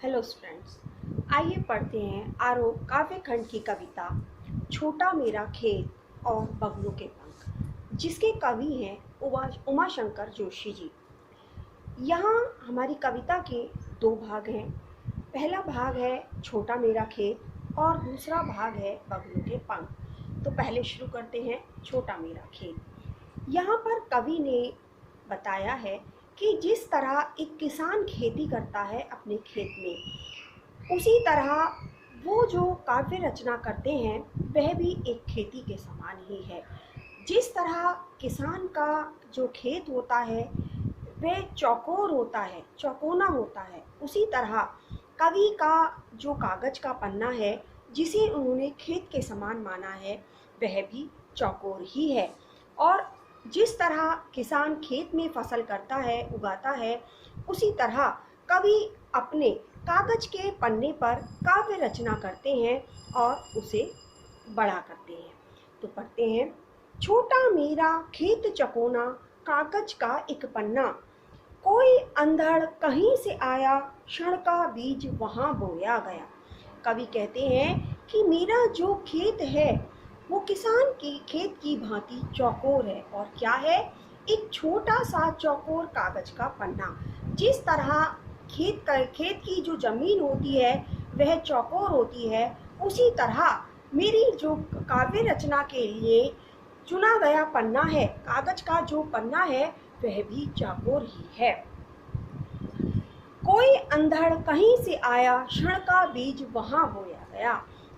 Hello students, आइए पढ़ते हैं आरोप काव्य खंड की कविता छोटा मेरा खेत और बगलों के पंख, जिसके कवि हैं उमाशंकर जोशी जी। यहाँ हमारी कविता के दो भाग हैं। पहला भाग है छोटा मेरा खेत और दूसरा भाग है बगलों के पंख। तो पहले शुरू करते हैं छोटा मेरा खेत। यहाँ पर कवि ने बताया है कि जिस तरह एक किसान खेती करता है अपने खेत में, उसी तरह वो जो काव्य रचना करते हैं वह भी एक खेती के समान ही है। जिस तरह किसान का जो खेत होता है वह चौकोर होता है, चौकोना होता है, उसी तरह कवि का जो कागज का पन्ना है जिसे उन्होंने खेत के समान माना है वह भी चौकोर ही है। और जिस तरह किसान खेत में फसल करता है, उगाता है, उसी तरह कवि अपने कागज के पन्ने पर काव्य रचना करते हैं और उसे बड़ा करते हैं। तो पढ़ते हैं, छोटा मेरा खेत चकोना, कागज का एक पन्ना, कोई अंधड़ कहीं से आया, क्षण का बीज वहां बोया गया। कवि कहते हैं कि मेरा जो खेत है वो किसान की खेत की भांति चौकोर है। और क्या है? एक छोटा सा चौकोर कागज का पन्ना। जिस तरह खेत की जो जमीन होती है वह चौकोर होती है, उसी तरह मेरी जो काव्य रचना के लिए चुना गया पन्ना है, कागज का जो पन्ना है वह भी चौकोर ही है। कोई अंधड़ कहीं से आया, क्षण का बीज वहां बोया गया।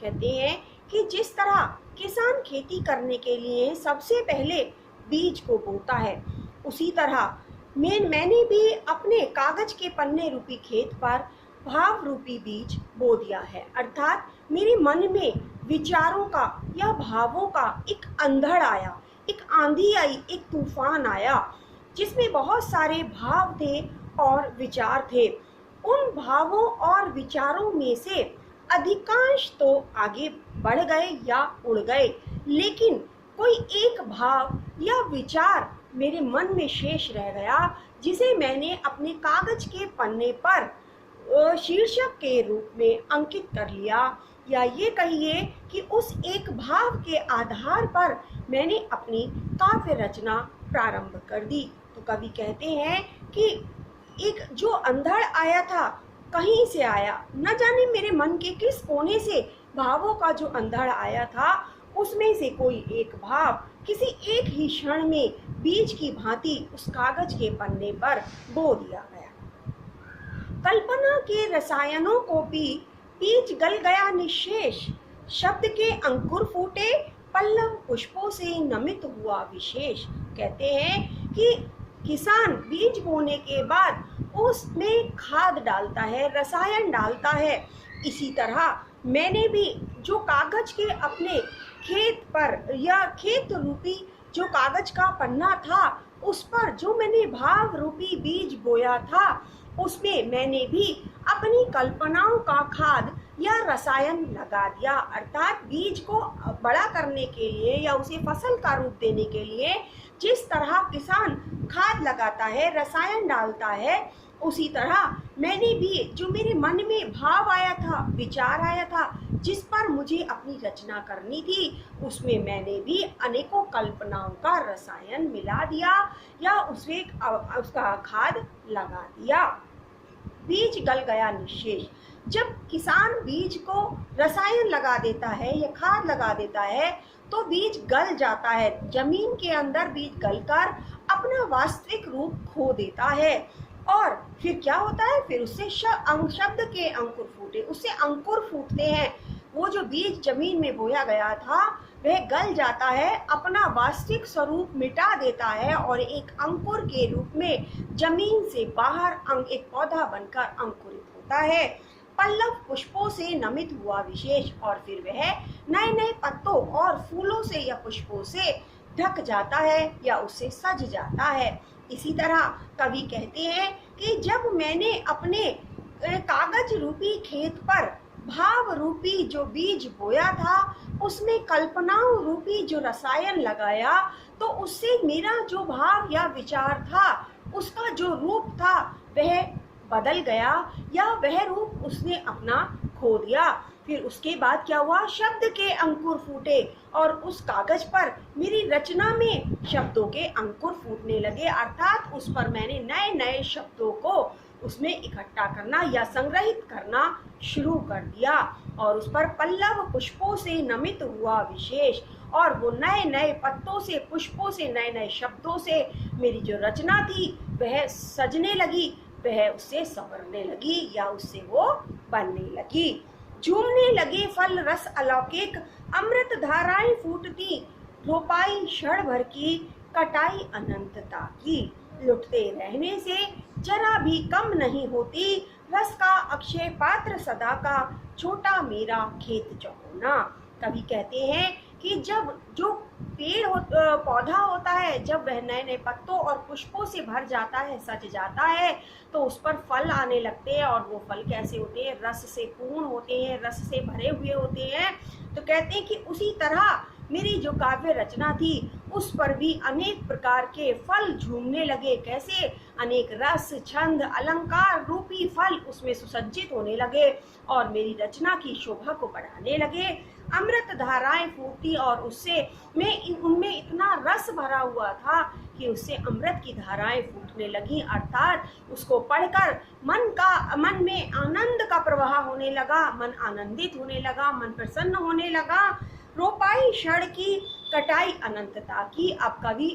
कहते हैं कि जिस तरह किसान खेती करने के लिए सबसे पहले बीज को बोता है, उसी तरह मैंने भी अपने कागज के पन्ने रूपी खेत पर भाव रूपी बीज बो दिया है। अर्थात मेरे मन में विचारों का या भावों का एक अंधड़ आया, एक आंधी आई, एक तूफान आया, जिसमें बहुत सारे भाव थे और विचार थे। उन भावों और विचारों में से अधिकांश तो आगे बढ़ गए या उड़ गए, लेकिन कोई एक भाव या विचार मेरे मन में शेष रह गया, जिसे मैंने अपने कागज के पन्ने पर शीर्षक के रूप में अंकित कर लिया। या ये कहिए कि उस एक भाव के आधार पर मैंने अपनी काव्य रचना प्रारंभ कर दी। तो कवि कहते हैं कि एक जो अंधड़ आया था, कहीं से आया, न जाने मेरे मन के किस कोने से भावों का जो अंधड़ आया था, उसमें से कोई एक भाव किसी एक ही क्षण में बीज की भांति उस कागज के पन्ने पर बो दिया गया। कल्पना के रसायनों को भी बीज गल गया निशेष, शब्द के अंकुर फूटे, पल्लव पुष्पों से नमित हुआ विशेष। कहते हैं कि किसान बीज बोने के बाद उसमें खाद डालता है, रसायन डालता है। इसी तरह मैंने भी जो कागज के अपने खेत पर या खेत रूपी जो कागज का पन्ना था, उस पर जो मैंने भाव रूपी बीज बोया था, उसमें मैंने भी अपनी कल्पनाओं का खाद या रसायन लगा दिया। अर्थात बीज को बड़ा करने के लिए या उसे फसल का रूप देने के लिए जिस तरह किसान खाद लगाता है, रसायन डालता है, उसी तरह मैंने भी जो मेरे मन में भाव आया था, विचार आया था, जिस पर मुझे अपनी रचना करनी थी, उसमें मैंने भी अनेकों कल्पनाओं का रसायन मिला दिया या उसका खाद लगा दिया। बीज गल गया निशेष। जब किसान बीज को रसायन लगा देता है या खाद लगा देता है तो बीज गल जाता है, जमीन के अंदर बीज गलकर अपना वास्तविक रूप खो देता है। और फिर क्या होता है? फिर उससे शब्द के अंकुर फूटे, उससे अंकुर फूटते हैं। वो जो बीज जमीन में बोया गया था वह गल जाता है, अपना वास्तविक स्वरूप मिटा देता है और एक अंकुर के रूप में जमीन से बाहर एक पौधा बनकर अंकुरित होता है। पल्लव पुष्पों से नमित हुआ विशेष, और फिर वह नए नए पत्तों और फूलों से या पुष्पों से ढक जाता है या उससे सज जाता है। इसी तरह कवि कहते हैं कि जब मैंने अपने कागज रूपी खेत पर भाव रूपी जो बीज बोया था, उसमें कल्पनाओं रूपी जो रसायन लगाया, तो उससे मेरा जो भाव या विचार था, उसका जो रूप था, वह बदल गया या वह रूप उसने अपना खो दिया। फिर उसके बाद क्या हुआ, शब्द के अंकुर फूटे और उस कागज पर मेरी रचना में शब्दों के अंकुर फूटने लगे, अर्थात उस पर मैंने नए नए शब्दों को उसमें इकट्ठा करना या संग्रहित करना शुरू कर दिया और उस पर पल्लव पुष्पों से नमित हुआ विशेष, और वो नए नए पत्तों से, पुष्पों से, नए नए शब्दों से मेरी जो रचना थी वह सजने लगी, वह उससे संवरने लगी या उससे वो बनने लगी। झूमने लगे फल रस अलौकिक, अमृत धाराएं फूटती, रोपाई क्षण भर की, कटाई अनंतता की, लुटते रहने से जरा भी कम नहीं होती, रस का अक्षय पात्र सदा का, छोटा मेरा खेत चौकोना। कवि कहते हैं कि जब जो पौधा होता है, जब वह नए नए पत्तों और पुष्पों से भर जाता है, सज जाता है, तो उस पर फल आने लगते हैं और वो फल कैसे होते हैं, रस से पूर्ण होते हैं, रस से भरे हुए होते हैं। तो कहते हैं कि उसी तरह मेरी जो काव्य रचना थी उस पर भी अनेक प्रकार के फल झूमने लगे। कैसे, अनेक रस, छंद, अलंकार रूपी फल उसमें सुसज्जित होने लगे और मेरी रचना की शोभा को बढ़ाने लगे। अमृत धाराएं फूटी और उससे उनमें इतना रस भरा हुआ था कि उससे अमृत की धाराएं फूटने लगी, अर्थात उसको पढ़कर मन में आनंद का प्रवाह होने लगा, मन आनंदित होने लगा, मन प्रसन्न होने लगा। रोपाई क्षण की, कटाई अनंतता की। अब कवि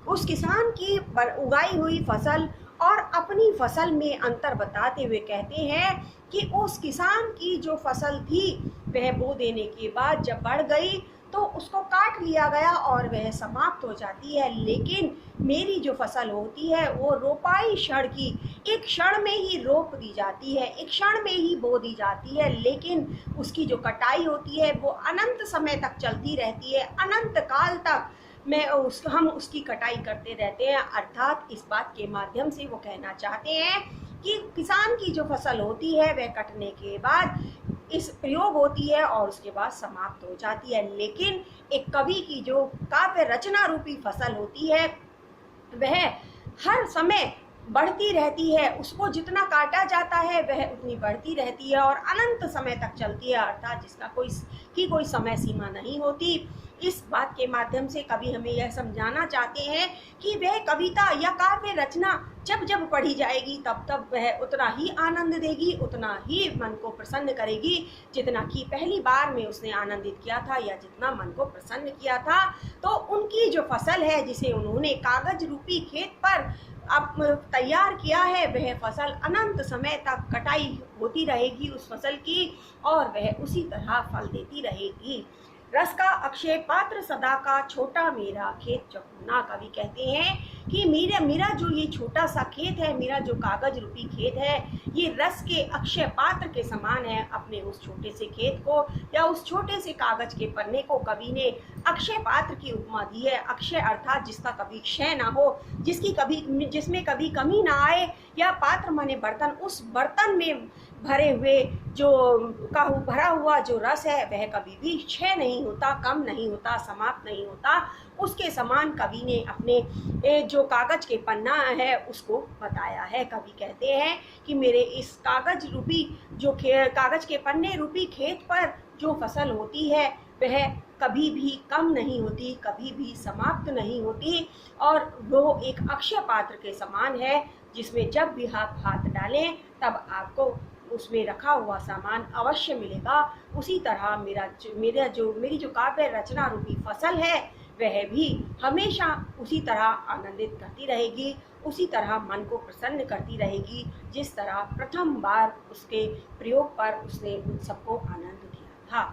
उस किसान की उगाई हुई फसल और अपनी फसल में अंतर बताते हुए कहते हैं कि उस किसान की जो फसल थी वह बो देने के बाद जब बढ़ गई तो उसको काट लिया गया और वह समाप्त हो जाती है, लेकिन मेरी जो फसल होती है वो रोपाई क्षण की, एक क्षण में ही रोप दी जाती है, एक क्षण में ही बो दी जाती है, लेकिन उसकी जो कटाई होती है वो अनंत समय तक चलती रहती है, अनंत काल तक हम उसकी कटाई करते रहते हैं। अर्थात इस बात के माध्यम से वो कहना चाहते हैं कि किसान की जो फसल होती है वह कटने के बाद इस प्रयोग होती है और उसके बाद समाप्त हो जाती है, लेकिन एक कवि की जो काव्य रचना रूपी फसल होती है वह हर समय बढ़ती रहती है, उसको जितना काटा जाता है वह उतनी बढ़ती रहती है और अनंत समय तक चलती है, अर्थात जिसका कोई समय सीमा नहीं होती। इस बात के माध्यम से कवि हमें यह समझाना चाहते हैं कि वह कविता या काव्य रचना जब जब पढ़ी जाएगी तब तब वह उतना ही आनंद देगी, उतना ही मन को प्रसन्न करेगी जितना कि पहली बार में उसने आनंदित किया था या जितना मन को प्रसन्न किया था। तो उनकी जो फसल है जिसे उन्होंने कागज रूपी खेत पर अब तैयार किया है, वह फसल अनंत समय तक कटाई होती रहेगी उस फसल की और वह उसी तरह फल देती रहेगी। रस का अक्षय पात्र सदा का, छोटा मेरा खेत चौकोना। कवि कहते हैं कि मेरा जो ये छोटा सा खेत है, मेरा जो कागज रूपी खेत है, ये रस के अक्षय पात्र के समान है। अपने उस छोटे से खेत को या उस छोटे से कागज के पन्ने को कवि ने अक्षय पात्र की उपमा दी है। अक्षय अर्थात जिसका कभी क्षय ना हो, जिसमें कभी कमी ना आए, या पात्र माने बर्तन, उस बर्तन में भरे हुए भरा हुआ जो रस है वह कभी भी क्षय नहीं होता, कम नहीं होता, समाप्त नहीं होता। उसके समान कवि ने अपने जो कागज के पन्ना है उसको बताया है। कवि कहते हैं कि मेरे इस कागज के पन्ने रूपी खेत पर जो फसल होती है वह कभी भी कम नहीं होती, कभी भी समाप्त नहीं होती और वो एक अक्षय पात्र के समान है जिसमें जब भी आप हाथ डालें तब आपको उसमें रखा हुआ सामान अवश्य मिलेगा। उसी तरह मेरी जो काव्य रचना रूपी फसल है वह भी हमेशा उसी तरह आनंदित करती रहेगी, उसी तरह मन को प्रसन्न करती रहेगी जिस तरह प्रथम बार उसके प्रयोग पर उसने उन सबको आनंद दिया था।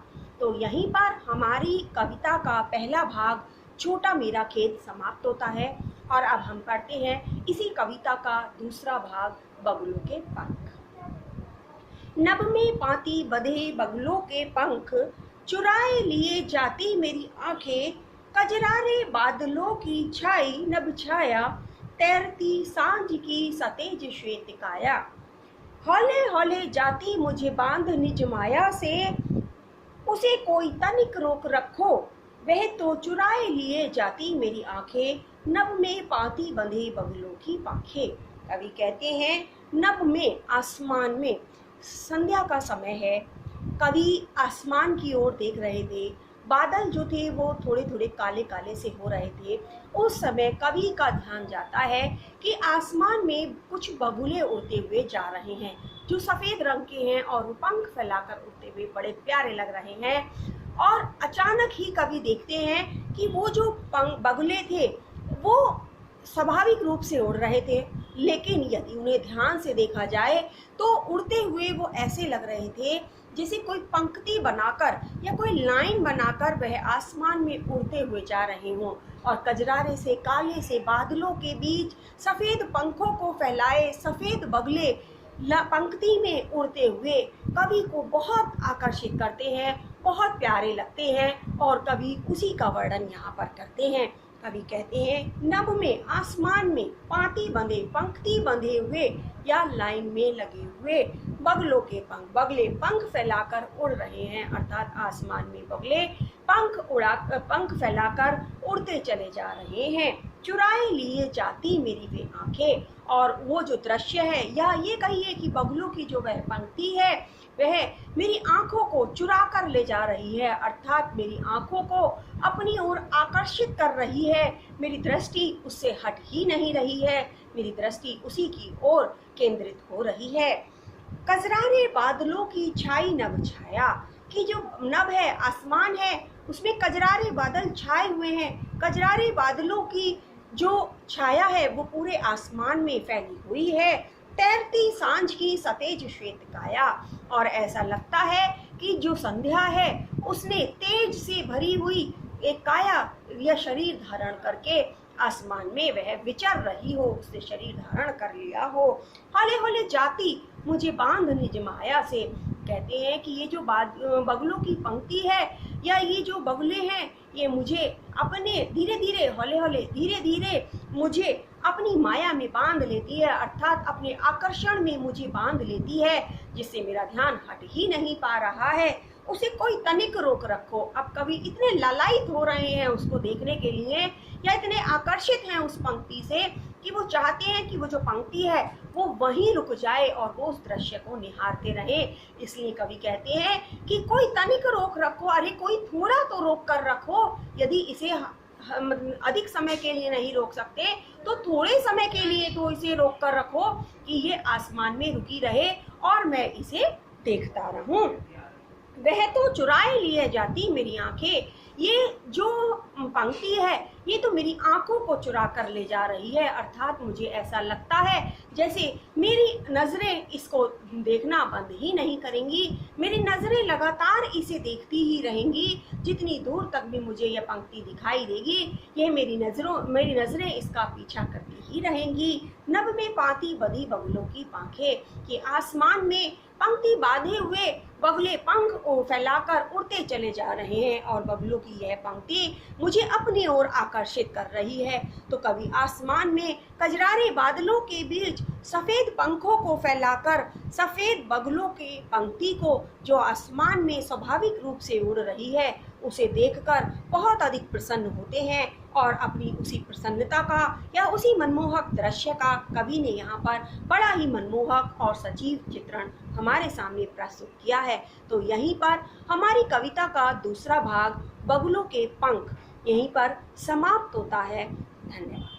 तो यहीं पर हमारी कविता का पहला भाग छोटा मेरा खेत समाप्त होता है और अब हम पढ़ते हैं इसी कविता का दूसरा भाग, बगुलों के पंख। नभ में पाती बंधे बगुलों के पंख, चुराए लिए जाती मेरी आंखें, कजरारे बादलों की छाई नभ छाया, तैरती सांझ की सतेज श्वेत काया। हौले हौले जाती मुझे बांध निज माया से, उसे कोई तनिक रोक रखो, वह तो चुराए लिए जाती मेरी आंखें, नभ में पाती बंधे बगुलों की पंखें। कवि कहते हैं नभ में आसमान में, संध्या का समय है। कवि आसमान की ओर देख रहे थे। बादल जो थे वो थोड़े थोड़े काले काले से हो रहे थे। उस समय कवि का ध्यान जाता है कि आसमान में कुछ बगुले उड़ते हुए जा रहे हैं जो सफेद रंग के हैं और वो पंख फैलाकर उड़ते हुए बड़े प्यारे लग रहे हैं। और अचानक ही कवि देखते हैं कि वो जो बगुले थे वो स्वाभाविक रूप से उड़ रहे थे, लेकिन यदि उन्हें ध्यान से देखा जाए तो उड़ते हुए वो ऐसे लग रहे थे जैसे कोई पंक्ति बनाकर या कोई लाइन बनाकर वह आसमान में उड़ते हुए जा रहे हों। और कजरारे से काले से बादलों के बीच सफेद पंखों को फैलाए सफेद बगले पंक्ति में उड़ते हुए कवि को बहुत आकर्षित करते हैं, बहुत प्यारे लगते हैं। और कवि उसी का वर्णन यहाँ पर करते हैं। कवि कहते हैं नभ में आसमान में पांति बंधे पंक्ति बंधे हुए या लाइन में लगे हुए बगलों के पंख, बगले पंख फैलाकर उड़ रहे हैं, अर्थात आसमान में बगले पंख फैलाकर उड़ते चले जा रहे हैं। चुराए लिए जाती मेरी वे आंखें, और वो जो दृश्य है या ये कहिए कि बगलों की जो वह पंक्ति है वह मेरी आंखों को चुरा कर ले जा रही है, अर्थात मेरी आंखों को अपनी ओर आकर्षित कर रही है। मेरी दृष्टि उससे हट ही नहीं रही है, मेरी दृष्टि उसी की ओर केंद्रित हो रही है। कजरारे बादलों की छाई नभ छाया, कि जो नभ है आसमान है उसमें कजरारे बादल छाए हुए हैं। कजरारे बादलों की जो छाया है वो पूरे आसमान में फैली हुई है। तैरती सांझ की सतेज श्वेत काया, और ऐसा लगता है कि जो संध्या है उसने तेज से भरी हुई एक काया या शरीर धारण करके आसमान में वह विचर रही हो, उसने शरीर धारण कर लिया हो। हौले हौले जाती मुझे बांध निज माया से, कहते हैं कि ये जो बगलों की पंक्ति है या ये जो बगले हैं ये मुझे अपने धीरे धीरे हौले हौले धीरे धीरे मुझे अपनी माया में बांध लेती है, अर्थात अपने आकर्षण में मुझे बांध लेती है, जिससे मेरा ध्यान हट ही नहीं पा रहा है। उसे कोई तनिक रोक रखो। अब कवि इतने लालायित हो रहे हैं उसको देखने के लिए या इतने आकर्षित हैं उस पंक्ति से कि वो चाहते हैं कि वो जो पंक्ति है वो वहीं रुक जाए और वो उस दृश्य को निहारते रहे। इसलिए कवि कहते हैं कि कोई तनिक रोक रखो, अरे कोई थोड़ा तो रोक कर रखो। यदि इसे अधिक समय के लिए नहीं रोक सकते तो थोड़े समय के लिए तो इसे रोक कर रखो कि ये आसमान में रुकी रहे और मैं इसे देखता रहूं। वह तो चुराए लिए जाती मेरी आंखें, ये जो पंक्ति है ये तो मेरी आंखों को चुरा कर ले जा रही है, अर्थात मुझे ऐसा लगता है जैसे मेरी नजरें इसको देखना बंद ही नहीं करेंगी, मेरी नजरें लगातार इसे देखती ही रहेंगी। जितनी दूर तक भी मुझे यह पंक्ति दिखाई देगी यह मेरी नजरें इसका पीछा करती ही रहेंगी। नभ में पाती बंधी बगलों की पांखें, कि आसमान में पंक्ति बांधे हुए बगले पंख फैलाकर उड़ते चले जा रहे हैं और बगलों की यह पंक्ति मुझे अपनी ओर आकर्षित कर रही है। तो कभी आसमान में कजरारे बादलों के बीच सफेद पंखों को फैलाकर सफेद बगलों की पंक्ति को जो आसमान में स्वाभाविक रूप से उड़ रही है उसे देखकर बहुत अधिक प्रसन्न होते हैं और अपनी उसी प्रसन्नता का या उसी मनमोहक दृश्य का कवि ने यहाँ पर बड़ा ही मनमोहक और सजीव चित्रण हमारे सामने प्रस्तुत किया है। तो यहीं पर हमारी कविता का दूसरा भाग बगुलों के पंख यहीं पर समाप्त होता है। धन्यवाद।